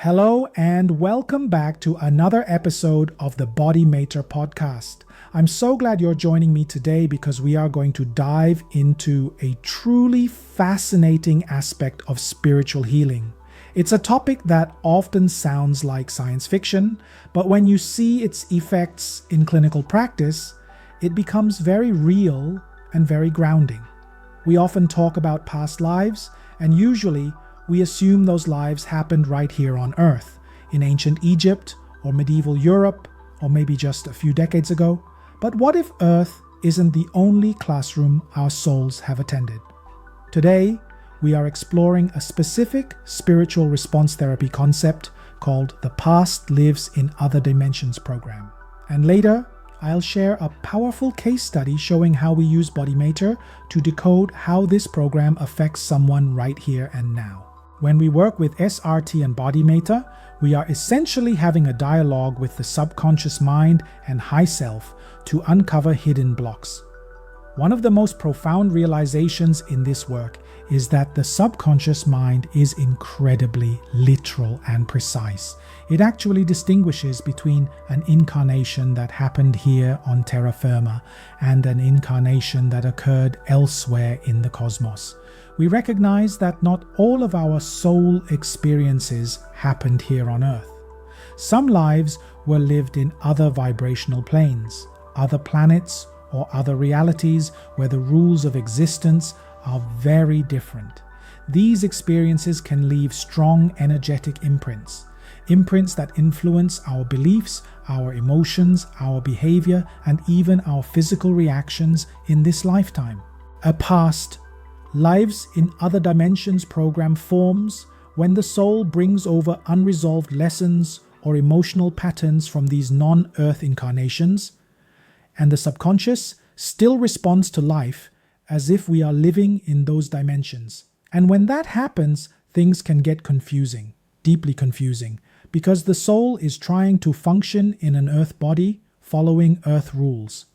Hello and welcome back to another episode of the BodyMaitre Podcast. I'm so glad you're joining me today because we are going to dive into a truly fascinating aspect of spiritual healing. It's a topic that often sounds like science fiction, but when you see its effects in clinical practice, it becomes very real and very grounding. We often talk about past lives, and usually we assume those lives happened right here on Earth, in ancient Egypt or medieval Europe, or maybe just a few decades ago. But what if Earth isn't the only classroom our souls have attended? Today, we are exploring a specific spiritual response therapy concept called the Past Lives in Other Dimensions program. And later, I'll share a powerful case study showing how we use BodyMaitre to decode how this program affects someone right here and now. When we work with SRT and BodyMaitre, we are essentially having a dialogue with the subconscious mind and high self to uncover hidden blocks. One of the most profound realizations in this work is that the subconscious mind is incredibly literal and precise. It actually distinguishes between an incarnation that happened here on terra firma and an incarnation that occurred elsewhere in the cosmos. We recognize that not all of our soul experiences happened here on Earth. Some lives were lived in other vibrational planes, other planets, or other realities where the rules of existence are very different. These experiences can leave strong energetic imprints that influence our beliefs, our emotions, our behavior, and even our physical reactions in this lifetime. A past Lives in Other Dimensions program forms when the soul brings over unresolved lessons or emotional patterns from these non-Earth incarnations, and the subconscious still responds to life as if we are living in those dimensions. And when that happens, things can get confusing, deeply confusing, because the soul is trying to function in an Earth body following Earth rules.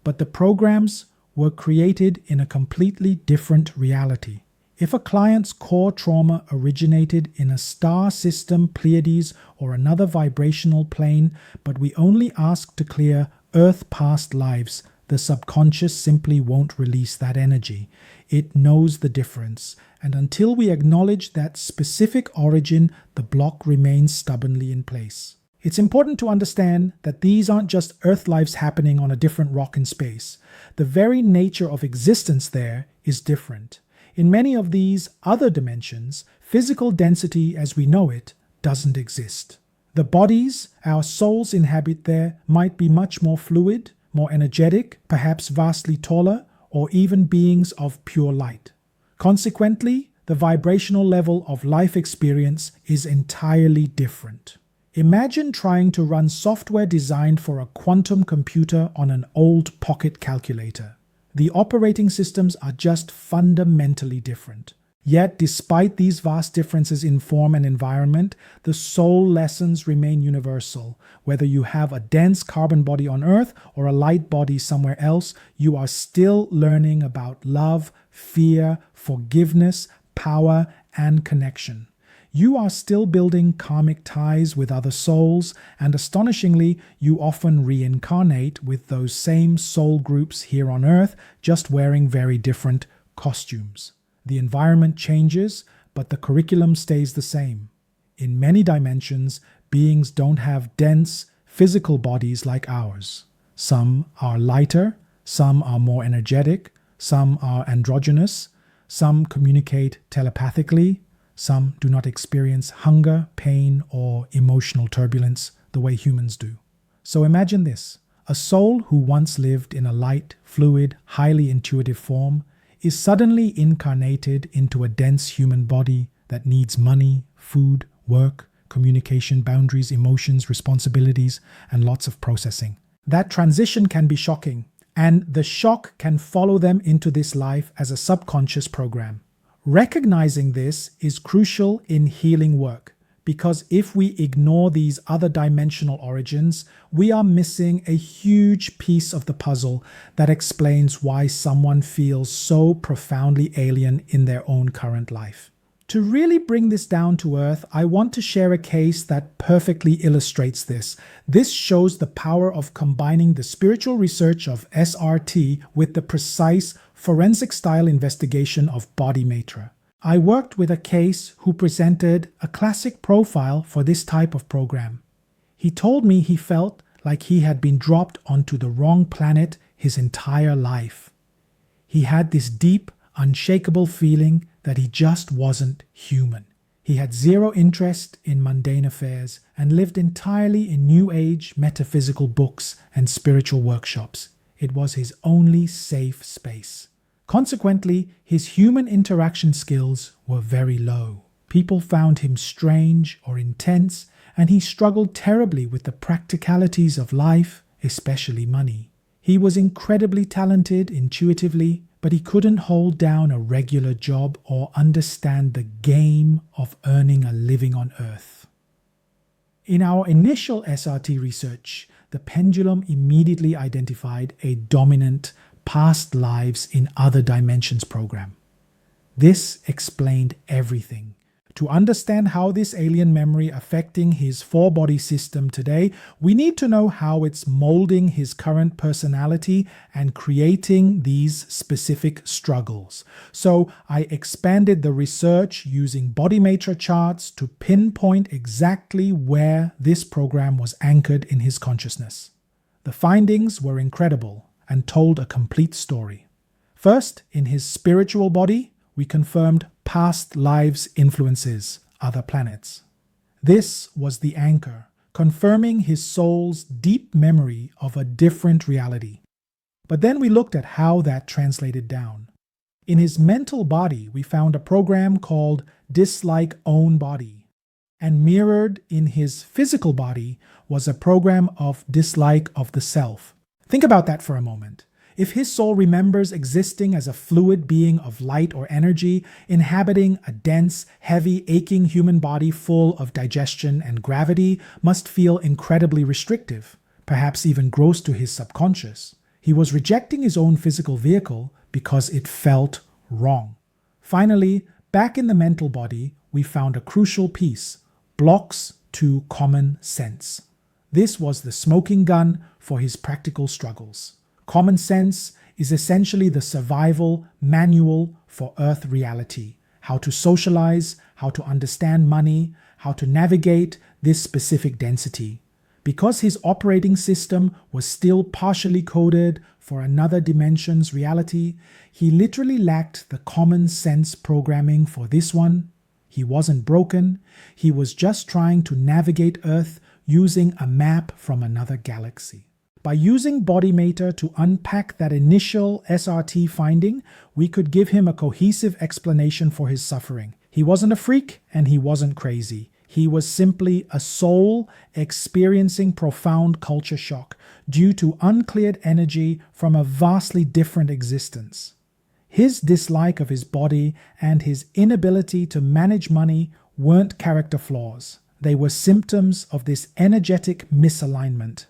But the programs were created in a completely different reality. If a client's core trauma originated in a star system, Pleiades, or another vibrational plane, but we only ask to clear Earth past lives, the subconscious simply won't release that energy. It knows the difference, and until we acknowledge that specific origin, the block remains stubbornly in place. It's important to understand that these aren't just Earth lives happening on a different rock in space. The very nature of existence there is different. In many of these other dimensions, physical density as we know it doesn't exist. The bodies our souls inhabit there might be much more fluid, more energetic, perhaps vastly taller, or even beings of pure light. Consequently, the vibrational level of life experience is entirely different. Imagine trying to run software designed for a quantum computer on an old pocket calculator. The operating systems are just fundamentally different. Yet, despite these vast differences in form and environment, the soul lessons remain universal. Whether you have a dense carbon body on Earth or a light body somewhere else, you are still learning about love, fear, forgiveness, power, and connection. You are still building karmic ties with other souls, and astonishingly, you often reincarnate with those same soul groups here on Earth, just wearing very different costumes. The environment changes, but the curriculum stays the same. In many dimensions, beings don't have dense, physical bodies like ours. Some are lighter, some are more energetic, some are androgynous, some communicate telepathically, some do not experience hunger, pain, or emotional turbulence the way humans do. So imagine this. A soul who once lived in a light, fluid, highly intuitive form is suddenly incarnated into a dense human body that needs money, food, work, communication, boundaries, emotions, responsibilities, and lots of processing. That transition can be shocking, and the shock can follow them into this life as a subconscious program. Recognizing this is crucial in healing work, because if we ignore these other dimensional origins, we are missing a huge piece of the puzzle that explains why someone feels so profoundly alien in their own current life. To really bring this down to earth, I want to share a case that perfectly illustrates this. This shows the power of combining the spiritual research of SRT with the precise forensic-style investigation of BodyMaitre. I worked with a case who presented a classic profile for this type of program. He told me he felt like he had been dropped onto the wrong planet his entire life. He had this deep, unshakable feeling that he just wasn't human. He had zero interest in mundane affairs and lived entirely in New Age metaphysical books and spiritual workshops. It was his only safe space. Consequently, his human interaction skills were very low. People found him strange or intense, and he struggled terribly with the practicalities of life, especially money. He was incredibly talented intuitively, but he couldn't hold down a regular job or understand the game of earning a living on Earth. In our initial SRT research, the pendulum immediately identified a dominant past lives in other dimensions program. This explained everything. To understand how this alien memory affecting his four-body system today, we need to know how it's molding his current personality and creating these specific struggles. So I expanded the research using BodyMaitre charts to pinpoint exactly where this program was anchored in his consciousness. The findings were incredible and told a complete story. First, in his spiritual body, we confirmed past lives influences other planets. This was the anchor, confirming his soul's deep memory of a different reality. But then we looked at how that translated down. In his mental body, we found a program called Dislike Own Body. And mirrored in his physical body was a program of dislike of the self. Think about that for a moment. If his soul remembers existing as a fluid being of light or energy, inhabiting a dense, heavy, aching human body full of digestion and gravity must feel incredibly restrictive, perhaps even gross to his subconscious. He was rejecting his own physical vehicle because it felt wrong. Finally, back in the mental body, we found a crucial piece: blocks to common sense. This was the smoking gun for his practical struggles. Common sense is essentially the survival manual for Earth reality. How to socialize, how to understand money, how to navigate this specific density. Because his operating system was still partially coded for another dimension's reality, he literally lacked the common sense programming for this one. He wasn't broken, he was just trying to navigate Earth using a map from another galaxy. By using BodyMaitre to unpack that initial SRT finding, we could give him a cohesive explanation for his suffering. He wasn't a freak and he wasn't crazy. He was simply a soul experiencing profound culture shock due to uncleared energy from a vastly different existence. His dislike of his body and his inability to manage money weren't character flaws. They were symptoms of this energetic misalignment.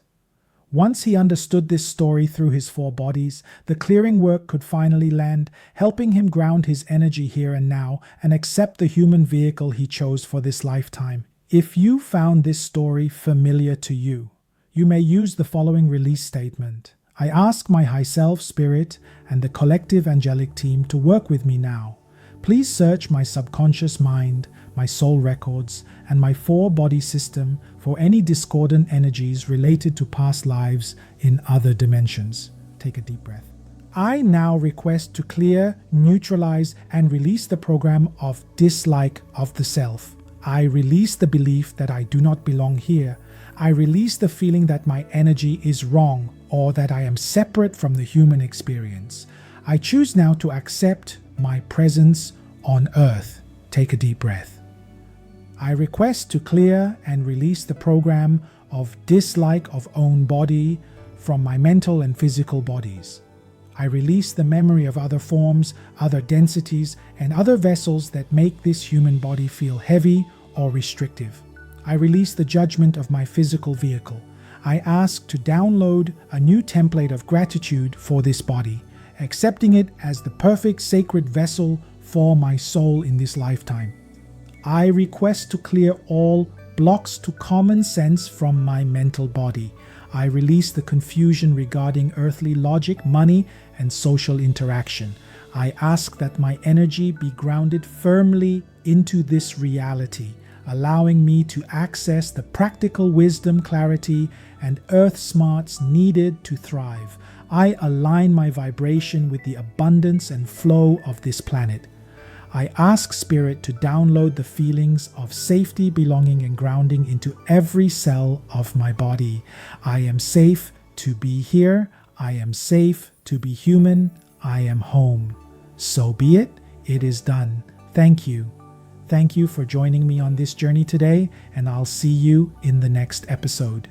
Once he understood this story through his four bodies, the clearing work could finally land, helping him ground his energy here and now and accept the human vehicle he chose for this lifetime. If you found this story familiar to you, you may use the following release statement. I ask my high self, spirit, and the collective angelic team to work with me now. Please search my subconscious mind, my soul records, and my four-body system for any discordant energies related to past lives in other dimensions. Take a deep breath. I now request to clear, neutralize, and release the program of dislike of the self. I release the belief that I do not belong here. I release the feeling that my energy is wrong or that I am separate from the human experience. I choose now to accept my presence on Earth. Take a deep breath. I request to clear and release the program of dislike of own body from my mental and physical bodies. I release the memory of other forms, other densities, and other vessels that make this human body feel heavy or restrictive. I release the judgment of my physical vehicle. I ask to download a new template of gratitude for this body, accepting it as the perfect sacred vessel for my soul in this lifetime. I request to clear all blocks to common sense from my mental body. I release the confusion regarding earthly logic, money, and social interaction. I ask that my energy be grounded firmly into this reality, allowing me to access the practical wisdom, clarity, and earth smarts needed to thrive. I align my vibration with the abundance and flow of this planet. I ask Spirit to download the feelings of safety, belonging, and grounding into every cell of my body. I am safe to be here. I am safe to be human. I am home. So be it. It is done. Thank you. Thank you for joining me on this journey today, and I'll see you in the next episode.